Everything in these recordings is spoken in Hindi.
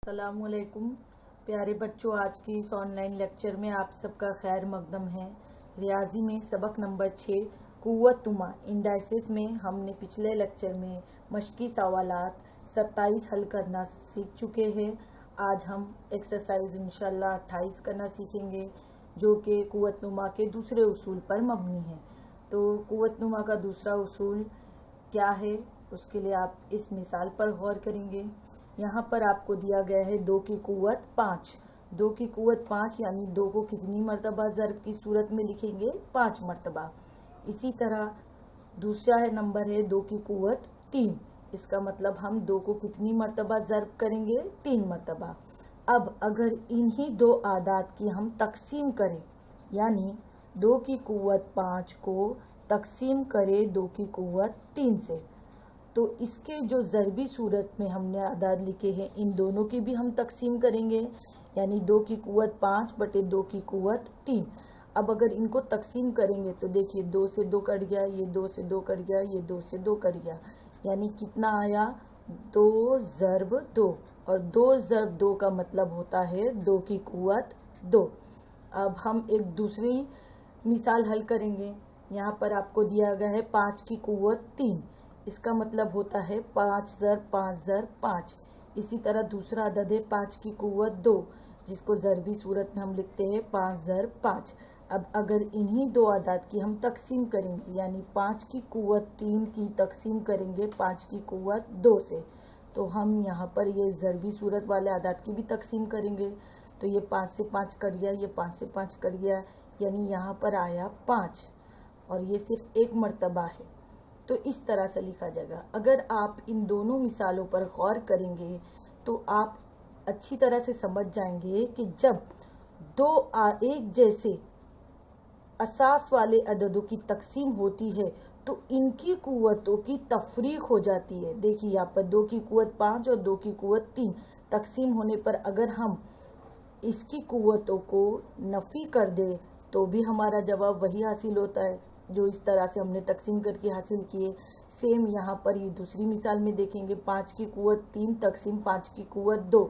अस्सलामुअलैकुम प्यारे बच्चों, आज की इस ऑनलाइन लेक्चर में आप सबका खैर मकदम है। रियाजी में सबक नंबर 6 कुव्वतुमा इंडाइसिस में हमने पिछले लेक्चर में मश्की सवालात 27 हल करना सीख चुके हैं। आज हम एक्सरसाइज इंशाल्लाह 28 करना सीखेंगे, जो कि कुव्वतनुमा के दूसरे उसूल पर मबनी है। तो कुव्वतनुमा का दूसरा उसूल क्या है, उसके लिए आप इस मिसाल पर गौर करेंगे। यहाँ पर आपको दिया गया है 2 की कुव्वत 5। 2 की कुव्वत 5 यानी 2 को कितनी मरतबा ज़र्ब की सूरत में लिखेंगे? 5 मरतबा। इसी तरह दूसरा है नंबर है 2 की कुव्वत 3। इसका मतलब हम 2 को कितनी मरतबा ज़र्ब करेंगे? 3 मरतबा। अब अगर इन्हीं दो आदात की हम तकसीम करें, यानी 2 की कुव्वत 5 को तकसीम करें 2 की कुव्वत 3 से, तो इसके जो ज़रबी सूरत में हमने आदाद लिखे हैं, इन दोनों की भी हम तकसीम करेंगे, यानी 2 की कुव्वत 5 बटे 2 की कुव्वत 3। अब अगर इनको तकसीम करेंगे तो देखिए 2 से 2 कट गया, ये 2 से 2 कट गया, ये 2 से 2 कट गया, यानी कितना आया? 2 ज़र्ब 2, और 2 ज़र्ब 2 का मतलब होता है 2 की कुव्वत 2। अब हम एक दूसरी मिसाल हल करेंगे। यहाँ पर आपको दिया गया है 5 की कुव्वत 3। इसका मतलब होता है 5 ज़र्ब 5 ज़र्ब 5। इसी तरह दूसरा अदद है 5 की कुव्वत 2, जिसको ज़रबी सूरत में हम लिखते हैं 5 ज़र्ब 5। अब अगर इन्हीं दो आदाद की हम तकसीम करेंगे, यानी 5 की कुव्वत 3 की तकसीम करेंगे 5 की कुव्वत 2 से, तो हम यहाँ पर ये ज़रबी सूरत वाले आदाद की भी तकसीम करेंगे। तो ये 5 से 5 कट गया, ये 5 से 5 कट गया, यानी यहाँ पर आया 5, और ये सिर्फ एक मरतबा है। तो इस तरह से लिखा जाएगा। अगर आप इन दोनों मिसालों पर गौर करेंगे तो आप अच्छी तरह से समझ जाएंगे कि जब दो एक जैसे असास वाले अददों की तकसीम होती है तो इनकी कुव्वतों की तफरीक हो जाती है। देखिए यहाँ पर 2 की कुव्वत 5 और 2 की कुव्वत 3 तकसीम होने पर अगर हम इसकी कुव्वतों को नफ़ी कर दे तो भी हमारा जवाब वही हासिल होता है जो इस तरह से हमने तकसीम करके हासिल किए। सेम यहाँ पर ये दूसरी मिसाल में देखेंगे, 5 की कुव्वत 3 तकसीम 5 की कुव्वत 2।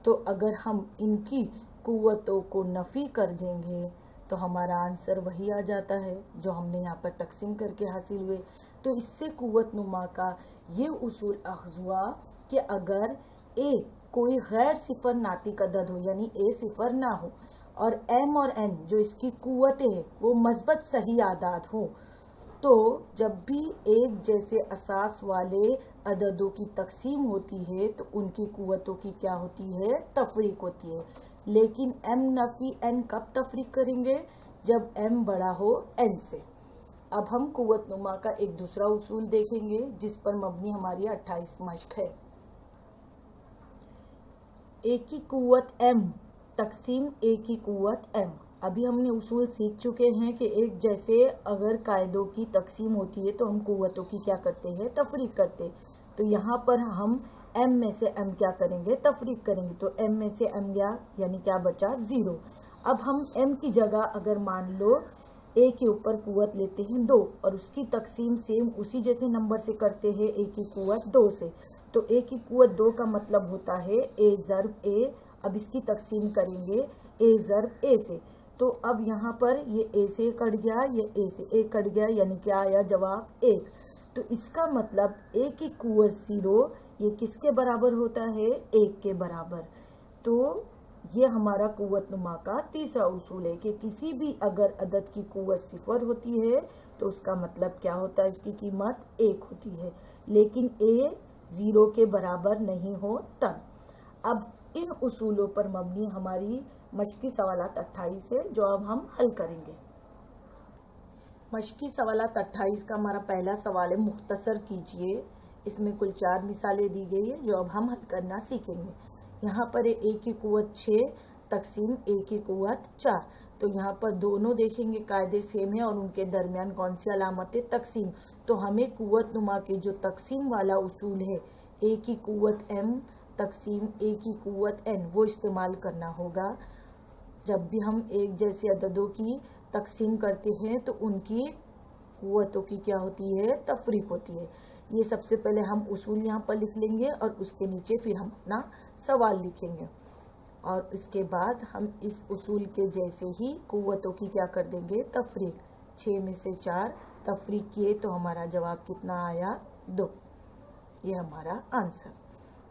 तो अगर हम इनकी कुव्वतों को नफ़ी कर देंगे तो हमारा आंसर वही आ जाता है जो हमने यहाँ पर तकसीम करके हासिल हुए। तो इससे कुव्वतनुमा का ये उसूल अख़ज़ हुआ कि अगर ए कोई गैर सिफर नातिक अदद हो, यानी ए सिफर ना हो, और एम और एन जो इसकी कुव्वतें हैं वो मस्बत सही आदाद हो, तो जब भी एक जैसे असास वाले अददों की तकसीम होती है तो उनकी कुव्वतों की क्या होती है? तफरीक होती है। लेकिन एम नफ़ी एन कब तफरीक करेंगे? जब एम बड़ा हो एन से। अब हम कुव्वतनुमा का एक दूसरा उसूल देखेंगे जिस पर मबनी हमारी 28 मश्क है। ए की कुव्वत m तकसीम ए की कुव्वत m। अभी हमने उसूल सीख चुके हैं कि एक जैसे अगर कायदों की तकसीम होती है तो हम कुव्वतों की क्या करते हैं? तफरीक करते। तो यहाँ पर हम m में से m क्या करेंगे? तफरीक करेंगे। तो m में से m गया, यानी क्या बचा? 0। अब हम m की जगह अगर मान लो ए के ऊपर कुव्वत लेते हैं 2 और उसकी तकसीम सेम उसी जैसे नंबर से करते हैं ए की कुव्वत 2 से, तो ए की कुव्वत 2 का मतलब होता है ए ज़र्ब ए। अब इसकी तकसीम करेंगे ए ज़र्ब ए से, तो अब यहाँ पर ये ए से कट गया, ये ए से ए कट गया, यानी क्या आया जवाब? 1। तो इसका मतलब ए की कुव्वत 0 ये किसके बराबर होता है? 1 के बराबर। तो ये हमारा कुव्वतनुमा का तीसरा उसूल है कि किसी भी अगर अदद की कुव्वत 0 होती है तो उसका मतलब क्या होता है? इसकी कीमत 1 होती है, लेकिन ए 0 के बराबर नहीं हो तब। अब इन उसूलों पर मबनी हमारी मश्की सवालात 28 है जो अब हम हल करेंगे। मश्की सवालात 28 का हमारा पहला सवाल है, मुख्तसर कीजिए। इसमें कुल 4 मिसालें दी गई है जो अब हम हल करना सीखेंगे। यहाँ पर ए की कुव्वत 6 तकसीम ए की कुव्वत 4। तो यहाँ पर दोनों देखेंगे कायदे सेम है और उनके दरमियान कौन सी अलामत है? तकसीम। तो हमें कुव्वतनुमा के जो तकसीम वाला उसूल है ए की कुव्वत m तकसीम ए की कुव्वत n, वो इस्तेमाल करना होगा। जब भी हम एक जैसे अददों की तकसीम करते हैं तो उनकी कुव्वतों की क्या होती है? तफरीक होती है। ये सबसे पहले हम उसूल यहाँ पर लिख लेंगे और उसके नीचे फिर हम अपना सवाल लिखेंगे, और इसके बाद हम इस उसूल के जैसे ही कुव्वतों की क्या कर देंगे, तफरीक। 6 में से 4 तफरीक किए तो हमारा जवाब कितना आया, 2। ये हमारा आंसर।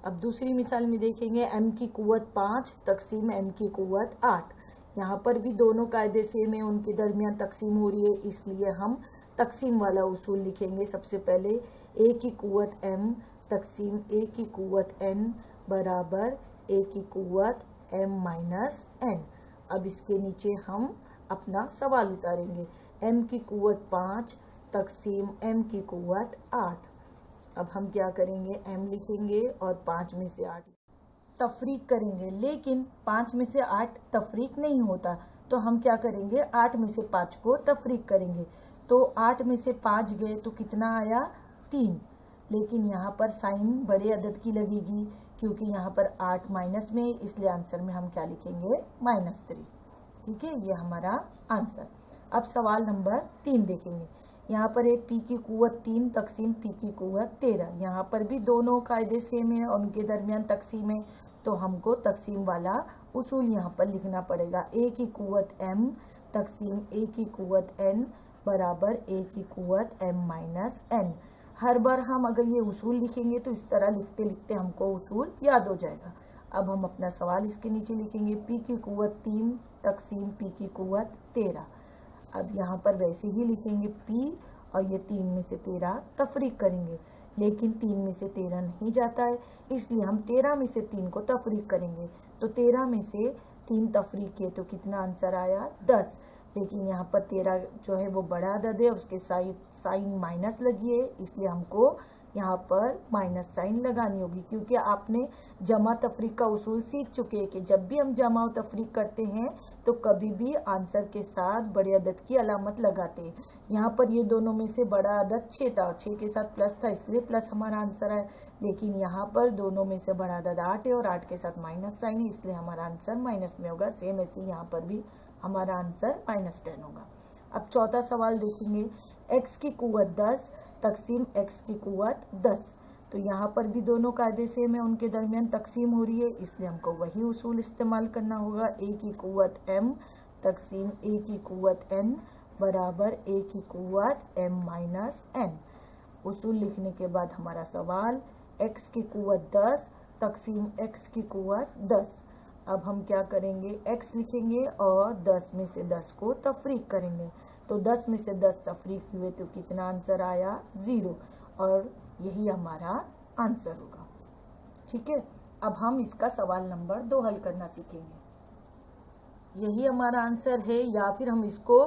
अब दूसरी मिसाल में देखेंगे, m की कुव्वत 5 तकसीम m की कुव्वत 8। यहाँ पर भी दोनों कायदे सेम है, उनके दरमियान तकसीम हो रही है, इसलिए हम तकसीम वाला उसूल लिखेंगे। सबसे पहले a की कुव्वत m तकसीम a की कुव्वत n बराबर a की कुव्वत m माइनस n। अब इसके नीचे हम अपना सवाल उतारेंगे, m की कुव्वत 5 तकसीम m की कुव्वत 8। अब हम क्या करेंगे, m लिखेंगे और 5 में से 8 तफरीक करेंगे, लेकिन 5 में से 8 तफरीक नहीं होता, तो हम क्या करेंगे, 8 में से 5 को तफरीक करेंगे। तो 8 में से 5 गए तो कितना आया, 3। लेकिन यहाँ पर साइन बड़े अदद की लगेगी, क्योंकि यहाँ पर 8 माइनस में, इसलिए आंसर में हम क्या लिखेंगे, -3। ठीक है, ये हमारा आंसर। अब सवाल नंबर 3 देखेंगे। यहाँ पर है p की कुव्वत 3 तकसीम p की कुव्वत 13। यहाँ पर भी दोनों कायदे सेम है और उनके दरमियान तकसीम है, तो हमको तकसीम वाला उसूल यहाँ पर लिखना पड़ेगा। a की कुव्वत m तकसीम a की कुव्वत n बराबर a की कुव्वत m माइनस n। हर बार हम अगर ये उसूल लिखेंगे तो इस तरह लिखते लिखते हमको उसूल याद हो जाएगा। अब हम अपना सवाल इसके नीचे लिखेंगे, p की कुव्वत 3 तकसीम p की कुव्वत 13। अब यहाँ पर वैसे ही लिखेंगे p और ये 3 में से 13 तफरीक करेंगे, लेकिन 3 में से 13 नहीं जाता है, इसलिए हम 13 में से 3 को तफरीक करेंगे। तो 13 में से 3 तफरीक किए तो कितना आंसर आया, 10। लेकिन यहाँ पर 13 जो है वो बड़ा अदद है, उसके साइन माइनस लगी है, इसलिए हमको यहाँ पर माइनस साइन लगानी होगी, क्योंकि आपने जमा तफरीक का उसूल सीख चुके हैं कि जब भी हम जमा और तफरीक करते हैं तो कभी भी आंसर के साथ बड़े अदद की अलामत लगाते हैं। यहाँ पर ये दोनों में से बड़ा अदद 6 था, 6 के साथ प्लस था, इसलिए प्लस हमारा आंसर है। लेकिन यहाँ पर दोनों में से बड़ा अदद 8 है और 8 के साथ माइनस साइन है, इसलिए हमारा आंसर माइनस में होगा। सेम ऐसे यहाँ पर भी हमारा आंसर -10 होगा। अब चौथा सवाल देखेंगे, x की कुव्वत 10 तकसीम x की कुव्वत 10। तो यहाँ पर भी दोनों कायदे सेम है, उनके दरमियान तकसीम हो रही है, इसलिए हमको वही उसूल इस्तेमाल करना होगा। a की कुव्वत m तकसीम a की कुव्वत n बराबर a की कुव्वत m माइनस n। उसूल लिखने के बाद हमारा सवाल, x की कुव्वत 10 तकसीम x की कुव्वत 10। अब हम क्या करेंगे, x लिखेंगे और 10 में से 10 को तफरीक करेंगे। तो 10 में से 10 तफरीक हुए तो कितना आंसर आया, 0, और यही हमारा आंसर होगा। ठीक है, अब हम इसका सवाल नंबर 2 हल करना सीखेंगे। यही हमारा आंसर है, या फिर हम इसको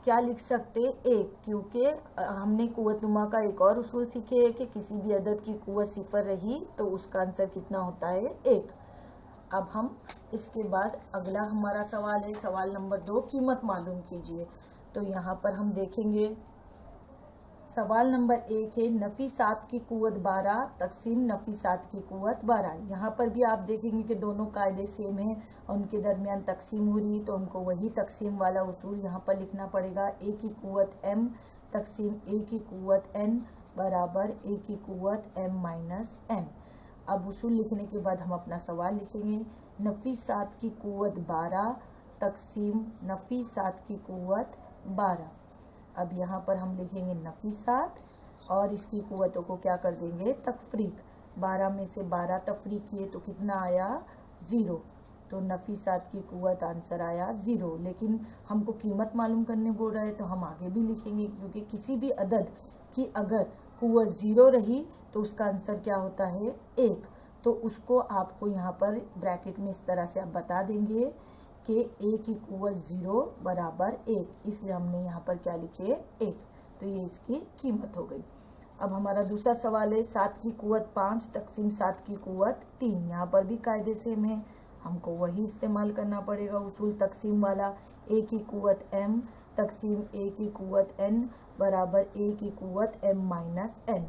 क्या लिख सकते, 1, क्योंकि हमने कुव्वतनुमा का एक और उसूल सीखे है कि किसी भी अदद की कुव्वत 0 रही तो उसका आंसर कितना होता है, 1। अब हम इसके बाद अगला हमारा सवाल है, सवाल नंबर 2, कीमत मालूम कीजिए। तो यहाँ पर हम देखेंगे, सवाल नंबर 1 है, नफीसात की कुव्वत 12 तकसीम नफीसात की कुव्वत 12। यहाँ पर भी आप देखेंगे कि दोनों कायदे सेम है और उनके दरमियान तकसीम हो रही है, तो हमको वही तकसीम वाला उसूल यहाँ पर लिखना पड़ेगा। a की कुव्वत m तकसीम a की कुव्वत n बराबर a की कुव्वत m माइनस n। अब उसूल लिखने के बाद हम अपना सवाल लिखेंगे, नफीसात की कुव्वत 12 तकसीम नफीसात की कुव्वत 12। अब यहाँ पर हम लिखेंगे नफीसात और इसकी कुव्वतों को क्या कर देंगे, तफरीक। 12 में से 12 तफरीक किए तो कितना आया, 0। तो नफीसात की कुव्वत आंसर आया 0। लेकिन हमको कीमत मालूम करने बोल रहा है तो हम आगे भी लिखेंगे, क्योंकि किसी भी अदद की अगर कुव्वत 0 रही तो उसका आंसर क्या होता है, 1। तो उसको आपको यहाँ पर ब्रैकेट में इस तरह से आप बता देंगे कि a की कुव्वत 0 बराबर 1, इसलिए हमने यहाँ पर क्या लिखे, 1। तो ये इसकी कीमत हो गई। अब हमारा दूसरा सवाल है, 7 की कुव्वत 5 तकसीम 7 की कुव्वत 3। यहाँ पर भी कायदे सेम है, हमको वही इस्तेमाल करना पड़ेगा उसूल तकसीम वाला। a की कुव्वत m तकसीम a की कुव्वत n बराबर a की कुव्वत m माइनस n।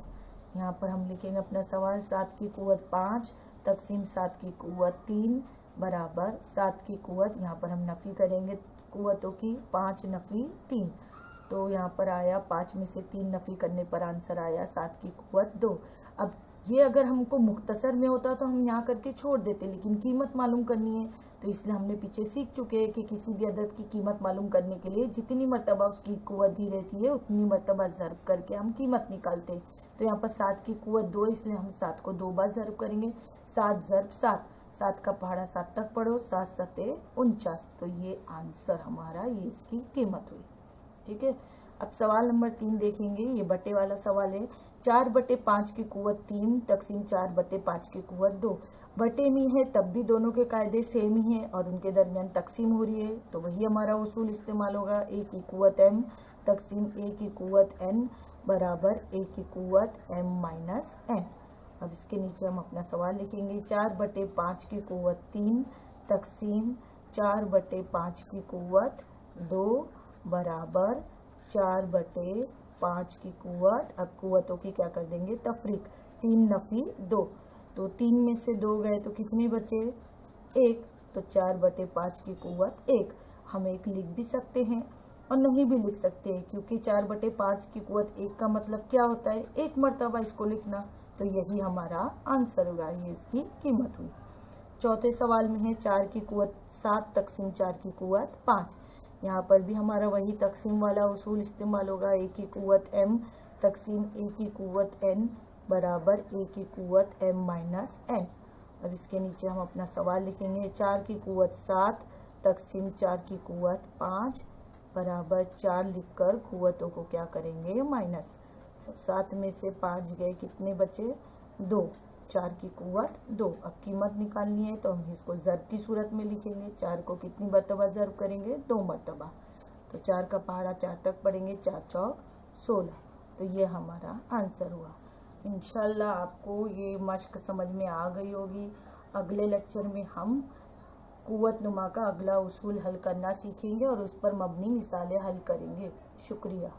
यहाँ पर हम लिखेंगे अपना सवाल, 7 की कुव्वत 5 तकसीम 7 की कुव्वत 3 बराबर 7 की कुव्वत, यहाँ पर हम नफ़ी करेंगे कुव्वतों की, 5 नफ़ी 3। तो यहाँ पर आया 5 में से 3 नफ़ी करने पर आंसर आया 7 की कुव्वत 2। अब ये अगर हमको मुख्तसर में होता तो हम यहाँ करके छोड़ देते, लेकिन कीमत मालूम करनी है तो इसलिए हमने पीछे सीख चुके हैं कि किसी भी अदद की कीमत मालूम करने के लिए जितनी मरतबा उसकी कुव्वत दी रहती है उतनी मरतबा ज़र्ब करके हम कीमत निकालते हैं। तो यहाँ पर 7 की कुव्वत 2, इसलिए हम 7 को 2 बार ज़र्ब करेंगे। 7 ज़र्ब 7, 7 का पहाड़ा 7 तक पढ़ो, 7 सते 49। तो ये आंसर हमारा, ये इसकी कीमत हुई। ठीक है, अब सवाल नंबर 3 देखेंगे। ये बटे वाला सवाल है। 4/5 की कुव्वत 3 तकसीम 4/5 की कुव्वत 2। बटे में है तब भी दोनों के कायदे सेम ही हैं और उनके दरमियान तकसीम हो रही है, तो वही हमारा उसूल इस्तेमाल होगा। a की कुव्वत m तकसीम a की कुव्वत n बराबर a की कुव्वत m माइनस n। अब इसके नीचे हम अपना सवाल लिखेंगे। 4/5 की कुव्वत 3 तकसीम 4/5 की कुव्वत 2 बराबर 4/5 की कुव्वत। अब कुव्वतों की क्या कर देंगे, तफरीक। 3 नफ़ी 2, तो 3 में से 2 गए तो कितने बचे, 1। तो 4/5 की कुव्वत 1। हम 1 लिख भी सकते हैं और नहीं भी लिख सकते हैं, क्योंकि 4/5 की कुव्वत 1 का मतलब क्या होता है, एक मरतबा इसको लिखना। तो यही हमारा आंसर होगा, ये इसकी कीमत हुई। चौथे सवाल में है 4 की कुव्वत 7 तकसीम 4 की कुव्वत 5। यहाँ पर भी हमारा वही तकसीम वाला उसूल इस्तेमाल होगा। a की कुव्वत m तकसीम a की कुव्वत n बराबर a की कुव्वत m माइनस n। अब इसके नीचे हम अपना सवाल लिखेंगे। 4 की कुव्वत 7 तकसीम 4 की कुव्वत 5 बराबर 4 लिखकर कुव्वतों को क्या करेंगे, माइनस। 7 में से 5 गए, कितने बचे, 2। 4 की कुव्वत 2। अब कीमत निकालनी है तो हम इसको ज़र्ब की सूरत में लिखेंगे। 4 को कितनी मरतबा ज़र्ब करेंगे, 2 मरतबा। तो 4 का पहाड़ा 4 तक पढ़ेंगे, 4 चौक 16। तो ये हमारा आंसर हुआ। इंशाल्लाह आपको ये मश्क समझ में आ गई होगी। अगले लेक्चर में हम कुव्वत नुमा का अगला उसूल हल करना सीखेंगे और उस पर मबनी मिसालें हल करेंगे। शुक्रिया।